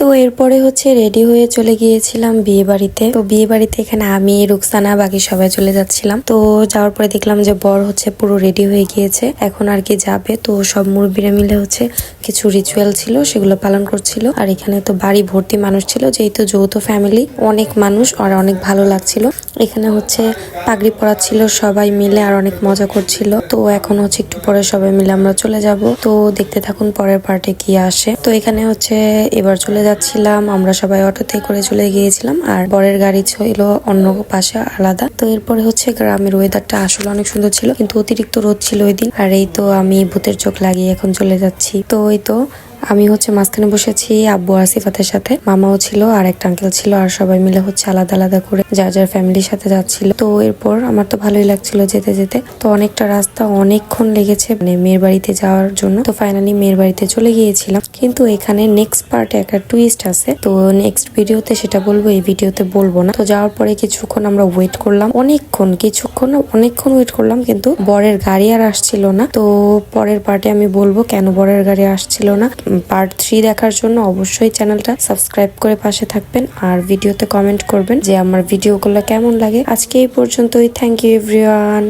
তো এরপরে হচ্ছে রেডি হয়ে চলে গিয়েছিলাম বিয়ে বাড়িতে। তো বিয়ে বাড়িতে এখানে আমি, রুকসানা, বাকি সবাই চলে যাচ্ছিলাম। তো যাওয়ার পরে দেখলাম যে বর হচ্ছে পুরো রেডি হয়ে গিয়েছে, এখন আর কি যাবে। তো সব মুরব্বীরা মিলে হচ্ছে কিছু রিচুয়াল ছিল সেগুলো পালন করছিল। আর এখানে তো বাড়ি ভর্তি মানুষ ছিল, যেহেতু যৌথ ফ্যামিলি, অনেক মানুষ আর অনেক ভালো লাগছিল। এখানে হচ্ছে পাগড়ি পরাচ্ছিল সবাই মিলে আর অনেক মজা করছিল। তো এখন হচ্ছে একটু পরে সবাই মিলে আমরা চলে যাব। তো দেখতে থাকুন পরের পার্টে কি আসে। তো এখানে হচ্ছে এবার চলে যাচ্ছিলাম, আমরা সবাই অটোতে করে চলে গিয়েছিলাম আর বরের গাড়ি ছিল অন্য পাশে আলাদা। তো এরপরে হচ্ছে গ্রামের ওয়েদারটা আসলে অনেক সুন্দর ছিল, কিন্তু অতিরিক্ত রোদ ছিল ওই দিন। আর এই তো আমি ভূতের চোখ লাগিয়ে এখন চলে যাচ্ছি। তো এই তো আমি হচ্ছে মাঝখানে বসেছি আব্বু আসিফাতের সাথে, মামাও ছিল আর একটা আঙ্কেল ছিল, আর সবাই মিলে হচ্ছে আলাদা আলাদা করে যার যার ফ্যামিলির সাথে যাচ্ছিল। তো এরপর আমার তো ভালোই লাগছিল যেতে যেতে। তো অনেকটা রাস্তা অনেকক্ষণ লেগেছে মানে মেয়ের বাড়িতে যাওয়ার জন্য। তো ফাইনালি মেয়ের বাড়িতে চলে গিয়েছিলাম, কিন্তু এখানে নেক্সট পার্টে একটা টুইস্ট আছে। তো নেক্সট ভিডিওতে সেটা বলবো, এই ভিডিওতে বলবো না। তো যাওয়ার পরে কিছুক্ষণ আমরা ওয়েট করলাম, অনেকক্ষণ ওয়েট করলাম, কিন্তু বরের গাড়ি আর আসছিল না। তো পরের পার্টে আমি বলবো কেন বরের গাড়ি আসছিল না। পার্ট 3 দেখার জন্য অবশ্যই চ্যানেলটা সাবস্ক্রাইব করে পাশে থাকবেন আর ভিডিওতে কমেন্ট করবেন যে আমার ভিডিওগুলো কেমন লাগে। আজকে এই পর্যন্তই। Thank you everyone.